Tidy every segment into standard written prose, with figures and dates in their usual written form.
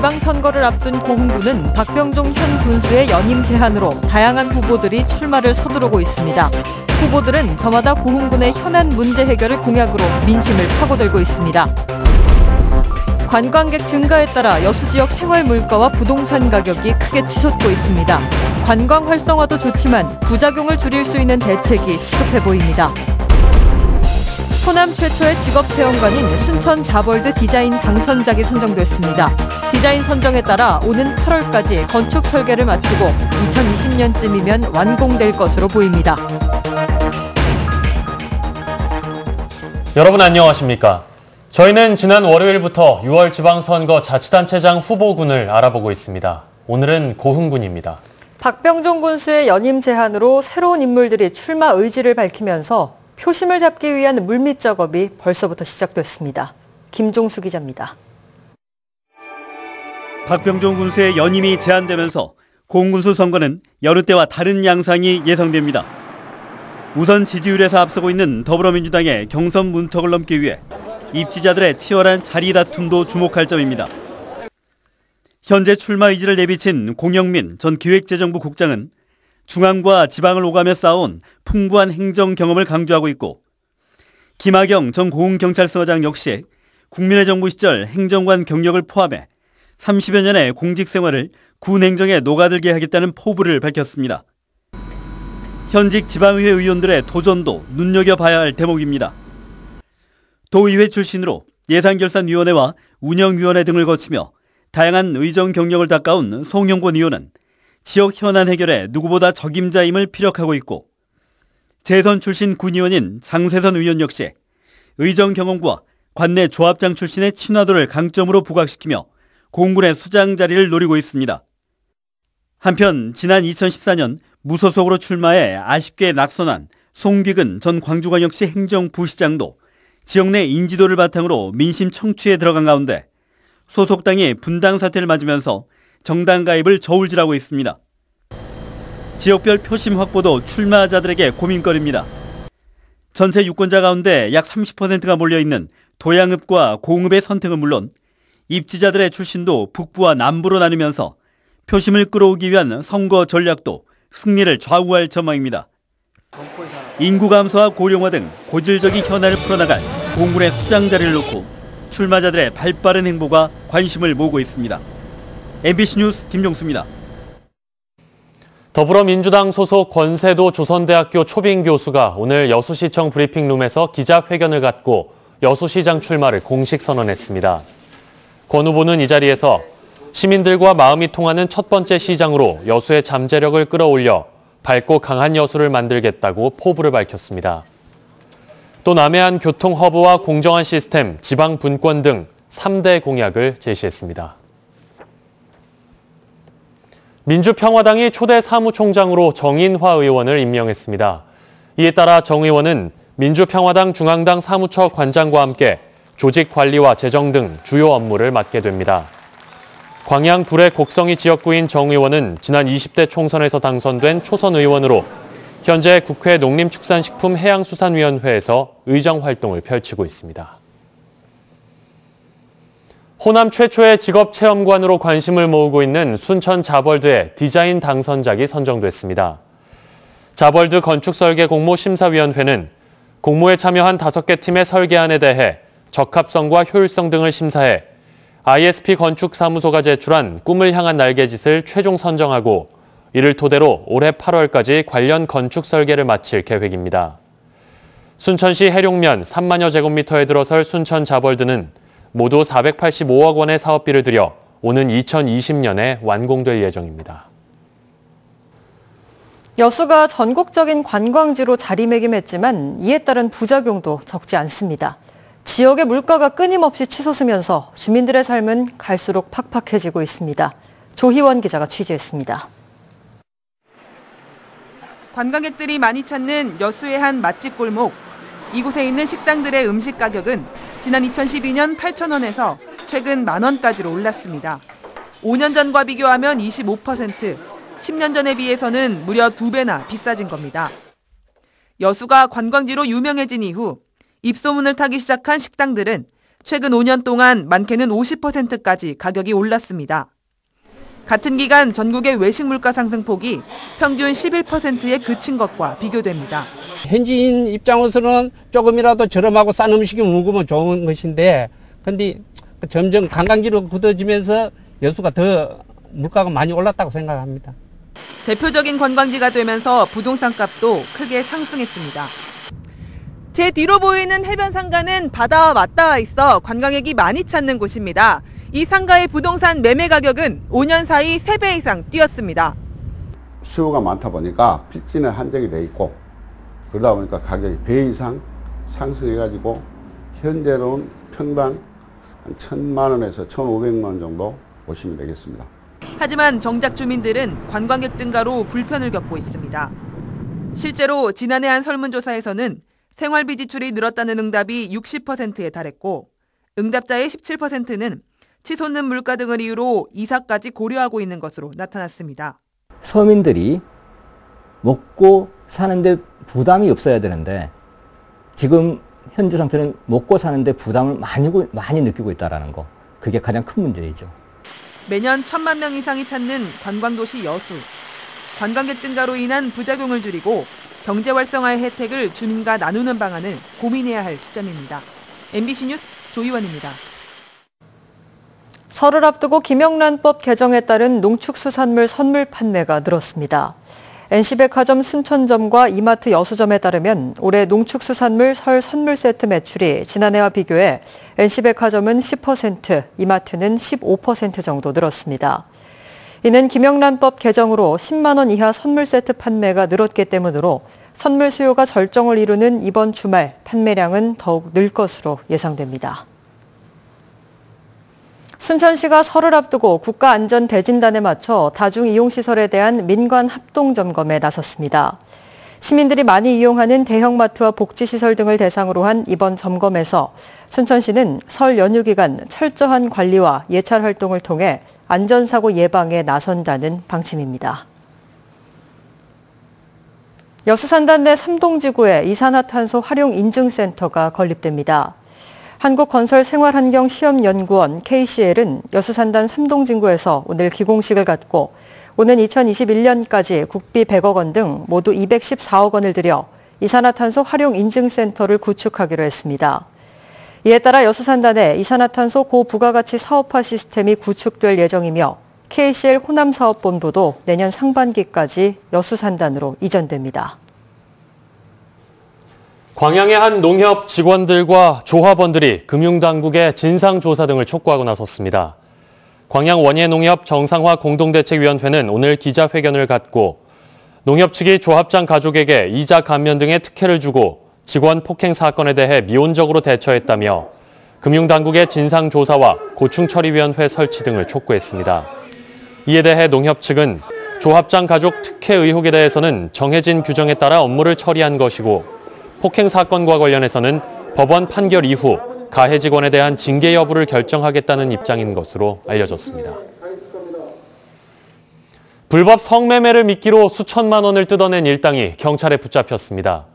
지방선거를 앞둔 고흥군은 박병종 현 군수의 연임 제안으로 다양한 후보들이 출마를 서두르고 있습니다. 후보들은 저마다 고흥군의 현안 문제 해결을 공약으로 민심을 파고들고 있습니다. 관광객 증가에 따라 여수 지역 생활 물가와 부동산 가격이 크게 치솟고 있습니다. 관광 활성화도 좋지만 부작용을 줄일 수 있는 대책이 시급해 보입니다. 호남 최초의 직업체험관인 순천 자벌드 디자인 당선작이 선정됐습니다. 디자인 선정에 따라 오는 8월까지 건축 설계를 마치고 2020년쯤이면 완공될 것으로 보입니다. 여러분 안녕하십니까? 저희는 지난 월요일부터 6월 지방선거 자치단체장 후보군을 알아보고 있습니다. 오늘은 고흥군입니다. 박병종 군수의 연임 제안으로 새로운 인물들이 출마 의지를 밝히면서 표심을 잡기 위한 물밑 작업이 벌써부터 시작됐습니다. 김종수 기자입니다. 박병종 군수의 연임이 제안되면서 고흥군수 선거는 여느 때와 다른 양상이 예상됩니다. 우선 지지율에서 앞서고 있는 더불어민주당의 경선 문턱을 넘기 위해 입지자들의 치열한 자리 다툼도 주목할 점입니다. 현재 출마 의지를 내비친 공영민 전 기획재정부 국장은 중앙과 지방을 오가며 쌓아온 풍부한 행정 경험을 강조하고 있고, 김하경 전 고흥경찰서장 역시 국민의 정부 시절 행정관 경력을 포함해 30여 년의 공직 생활을 군 행정에 녹아들게 하겠다는 포부를 밝혔습니다. 현직 지방의회 의원들의 도전도 눈여겨봐야 할 대목입니다. 도의회 출신으로 예산결산위원회와 운영위원회 등을 거치며 다양한 의정 경력을 닦아온 송영권 의원은 지역 현안 해결에 누구보다 적임자임을 피력하고 있고, 재선 출신 군의원인 장세선 의원 역시 의정 경험과 관내 조합장 출신의 친화도를 강점으로 부각시키며 공군의 수장 자리를 노리고 있습니다. 한편 지난 2014년 무소속으로 출마해 아쉽게 낙선한 송기근 전 광주광역시 행정부시장도 지역 내 인지도를 바탕으로 민심 청취에 들어간 가운데 소속당이 분당 사태를 맞으면서 정당 가입을 저울질하고 있습니다. 지역별 표심 확보도 출마자들에게 고민거리입니다. 전체 유권자 가운데 약 30%가 몰려있는 도양읍과 고흥읍의 선택은 물론 입지자들의 출신도 북부와 남부로 나누면서 표심을 끌어오기 위한 선거 전략도 승리를 좌우할 전망입니다. 인구 감소와 고령화 등 고질적인 현안을 풀어나갈 공군의 수장 자리를 놓고 출마자들의 발빠른 행보가 관심을 모으고 있습니다. MBC 뉴스 김종수입니다. 더불어민주당 소속 권세도 조선대학교 초빙 교수가 오늘 여수시청 브리핑룸에서 기자회견을 갖고 여수시장 출마를 공식 선언했습니다. 권 후보는 이 자리에서 시민들과 마음이 통하는 첫 번째 시장으로 여수의 잠재력을 끌어올려 밝고 강한 여수를 만들겠다고 포부를 밝혔습니다. 또 남해안 교통 허브와 공정한 시스템, 지방 분권 등 3대 공약을 제시했습니다. 민주평화당이 초대 사무총장으로 정인화 의원을 임명했습니다. 이에 따라 정 의원은 민주평화당 중앙당 사무처 관장과 함께 조직 관리와 재정 등 주요 업무를 맡게 됩니다. 광양 구례 곡성이 지역구인 정 의원은 지난 20대 총선에서 당선된 초선 의원으로 현재 국회 농림축산식품해양수산위원회에서 의정 활동을 펼치고 있습니다. 호남 최초의 직업체험관으로 관심을 모으고 있는 순천 자벌드의 디자인 당선작이 선정됐습니다. 자벌드 건축설계공모심사위원회는 공모에 참여한 5개 팀의 설계안에 대해 적합성과 효율성 등을 심사해 ISP 건축사무소가 제출한 꿈을 향한 날개짓을 최종 선정하고 이를 토대로 올해 8월까지 관련 건축 설계를 마칠 계획입니다. 순천시 해룡면 3만여 제곱미터에 들어설 순천 자벌드는 모두 485억 원의 사업비를 들여 오는 2020년에 완공될 예정입니다. 여수가 전국적인 관광지로 자리매김했지만 이에 따른 부작용도 적지 않습니다. 지역의 물가가 끊임없이 치솟으면서 주민들의 삶은 갈수록 팍팍해지고 있습니다. 조희원 기자가 취재했습니다. 관광객들이 많이 찾는 여수의 한 맛집 골목. 이곳에 있는 식당들의 음식 가격은 지난 2012년 8,000원에서 최근 10,000원까지로 올랐습니다. 5년 전과 비교하면 25%, 10년 전에 비해서는 무려 2배나 비싸진 겁니다. 여수가 관광지로 유명해진 이후 입소문을 타기 시작한 식당들은 최근 5년 동안 많게는 50%까지 가격이 올랐습니다. 같은 기간 전국의 외식 물가 상승폭이 평균 11%에 그친 것과 비교됩니다. 현지인 입장으로서는 조금이라도 저렴하고 싼 음식이 먹으면 좋은 것인데, 근데 점점 관광지로 굳어지면서 여수가 더 물가가 많이 올랐다고 생각합니다. 대표적인 관광지가 되면서 부동산 값도 크게 상승했습니다. 제 뒤로 보이는 해변 상가는 바다와 맞닿아 있어 관광객이 많이 찾는 곳입니다. 이 상가의 부동산 매매 가격은 5년 사이 3배 이상 뛰었습니다. 수요가 많다 보니까 필지는 한정이 돼 있고, 그러다 보니까 가격이 배 이상 상승해가지고 현재로는 평당 한 1,000만 원에서 1,500만 원 정도 보시면 되겠습니다. 하지만 정작 주민들은 관광객 증가로 불편을 겪고 있습니다. 실제로 지난해 한 설문조사에서는 생활비 지출이 늘었다는 응답이 60%에 달했고, 응답자의 17%는 치솟는 물가 등을 이유로 이사까지 고려하고 있는 것으로 나타났습니다. 서민들이 먹고 사는데 부담이 없어야 되는데 지금 현재 상태는 먹고 사는데 부담을 많이 느끼고 있다는 거, 그게 가장 큰 문제이죠. 매년 1,000만 명 이상이 찾는 관광도시 여수. 관광객 증가로 인한 부작용을 줄이고 경제 활성화의 혜택을 주민과 나누는 방안을 고민해야 할 시점입니다. MBC 뉴스 조희원입니다. 설을 앞두고 김영란법 개정에 따른 농축수산물 선물 판매가 늘었습니다. NC백화점 순천점과 이마트 여수점에 따르면 올해 농축수산물 설 선물 세트 매출이 지난해와 비교해 NC백화점은 10%, 이마트는 15% 정도 늘었습니다. 이는 김영란법 개정으로 10만 원 이하 선물 세트 판매가 늘었기 때문으로 선물 수요가 절정을 이루는 이번 주말 판매량은 더욱 늘 것으로 예상됩니다. 순천시가 설을 앞두고 국가안전대진단에 맞춰 다중이용시설에 대한 민관 합동점검에 나섰습니다. 시민들이 많이 이용하는 대형마트와 복지시설 등을 대상으로 한 이번 점검에서 순천시는 설 연휴 기간 철저한 관리와 예찰 활동을 통해 안전사고 예방에 나선다는 방침입니다. 여수산단 내 삼동지구에 이산화탄소 활용인증센터가 건립됩니다. 한국건설생활환경시험연구원 KCL은 여수산단 삼동진구에서 오늘 기공식을 갖고 오는 2021년까지 국비 100억 원 등 모두 214억 원을 들여 이산화탄소 활용인증센터를 구축하기로 했습니다. 이에 따라 여수산단에 이산화탄소 고부가가치 사업화 시스템이 구축될 예정이며 KCL 호남사업본부도 내년 상반기까지 여수산단으로 이전됩니다. 광양의 한 농협 직원들과 조합원들이 금융당국의 진상조사 등을 촉구하고 나섰습니다. 광양 원예농협 정상화 공동대책위원회는 오늘 기자회견을 갖고 농협 측이 조합장 가족에게 이자 감면 등의 특혜를 주고 직원 폭행 사건에 대해 미온적으로 대처했다며 금융당국의 진상조사와 고충처리위원회 설치 등을 촉구했습니다. 이에 대해 농협 측은 조합장 가족 특혜 의혹에 대해서는 정해진 규정에 따라 업무를 처리한 것이고 폭행 사건과 관련해서는 법원 판결 이후 가해 직원에 대한 징계 여부를 결정하겠다는 입장인 것으로 알려졌습니다. 불법 성매매를 미끼로 수천만 원을 뜯어낸 일당이 경찰에 붙잡혔습니다.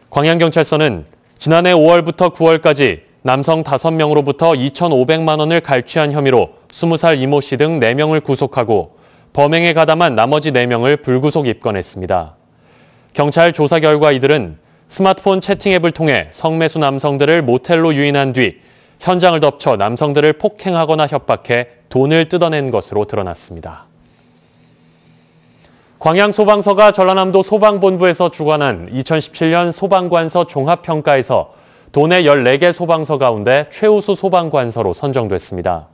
광양경찰서는 지난해 5월부터 9월까지 남성 5명으로부터 2,500만 원을 갈취한 혐의로 20살 이모 씨 등 4명을 구속하고 범행에 가담한 나머지 4명을 불구속 입건했습니다. 경찰 조사 결과 이들은 스마트폰 채팅 앱을 통해 성매수 남성들을 모텔로 유인한 뒤 현장을 덮쳐 남성들을 폭행하거나 협박해 돈을 뜯어낸 것으로 드러났습니다. 광양소방서가 전라남도 소방본부에서 주관한 2017년 소방관서 종합평가에서 도내 14개 소방서 가운데 최우수 소방관서로 선정됐습니다.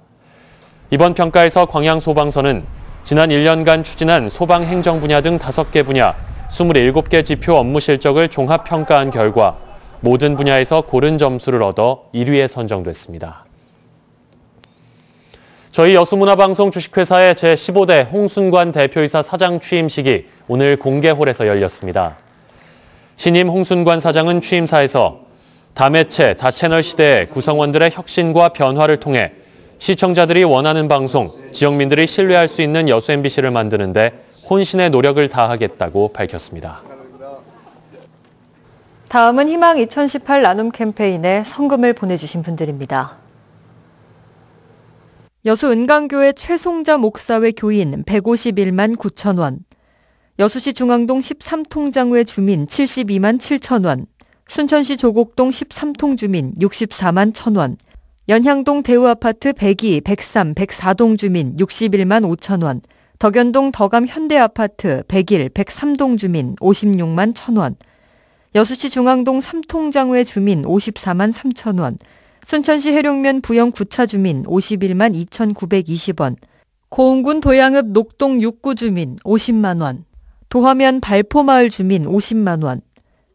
이번 평가에서 광양소방서는 지난 1년간 추진한 소방행정 분야 등 5개 분야 27개 지표 업무 실적을 종합평가한 결과 모든 분야에서 고른 점수를 얻어 1위에 선정됐습니다. 저희 여수문화방송 주식회사의 제15대 홍순관 대표이사 사장 취임식이 오늘 공개홀에서 열렸습니다. 신임 홍순관 사장은 취임사에서 다매체, 다채널 시대의 구성원들의 혁신과 변화를 통해 시청자들이 원하는 방송, 지역민들이 신뢰할 수 있는 여수 MBC를 만드는 데 혼신의 노력을 다하겠다고 밝혔습니다. 다음은 희망 2018 나눔 캠페인에 성금을 보내주신 분들입니다. 여수 은강교회 최송자 목사회 교인 151만 9천 원, 여수시 중앙동 13통장회 주민 72만 7천 원, 순천시 조곡동 13통 주민 64만 1천 원, 연향동 대우아파트 102, 103, 104동 주민 61만 5천 원, 덕연동 덕암 현대아파트 101, 103동 주민 56만 1천 원, 여수시 중앙동 3통장회 주민 54만 3천 원, 순천시 해룡면 부영 9차 주민 51만 2,920원, 고흥군 도양읍 녹동 6구 주민 50만 원, 도화면 발포마을 주민 50만 원,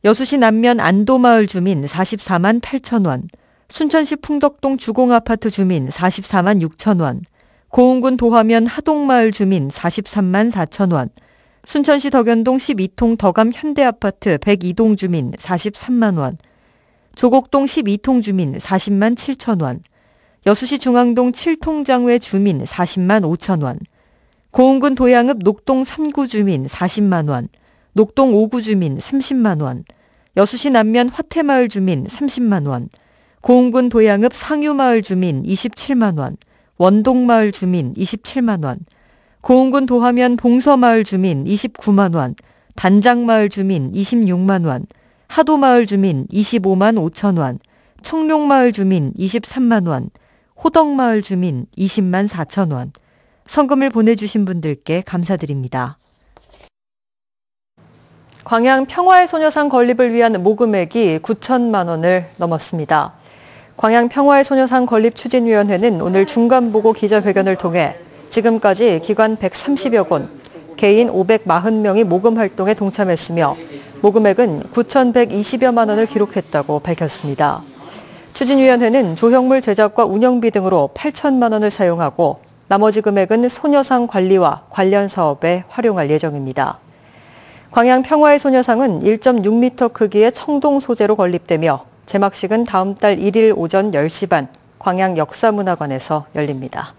여수시 남면 안도마을 주민 44만 8천 원, 순천시 풍덕동 주공아파트 주민 44만 6천 원, 고흥군 도화면 하동마을 주민 43만 4천 원, 순천시 덕연동 12통 덕암 현대아파트 102동 주민 43만 원, 조곡동 12통 주민 40만 7천 원, 여수시 중앙동 7통장회 주민 40만 5천 원, 고흥군 도양읍 녹동 3구 주민 40만 원, 녹동 5구 주민 30만 원, 여수시 남면 화태마을 주민 30만 원, 고흥군 도양읍 상유마을 주민 27만 원, 원동마을 주민 27만 원, 고흥군 도화면 봉서마을 주민 29만 원, 단장마을 주민 26만 원, 하도마을 주민 25만 5천 원, 청룡마을 주민 23만 원, 호덕마을 주민 20만 4천 원. 성금을 보내주신 분들께 감사드립니다. 광양 평화의 소녀상 건립을 위한 모금액이 9천만 원을 넘었습니다. 광양 평화의 소녀상 건립 추진위원회는 오늘 중간보고 기자회견을 통해 지금까지 기관 130여 곳, 개인 540명이 모금 활동에 동참했으며 모금액은 9,120여만 원을 기록했다고 밝혔습니다. 추진위원회는 조형물 제작과 운영비 등으로 8천만 원을 사용하고 나머지 금액은 소녀상 관리와 관련 사업에 활용할 예정입니다. 광양 평화의 소녀상은 1.6m 크기의 청동 소재로 건립되며 제막식은 다음 달 1일 오전 10시 반 광양 역사문화관에서 열립니다.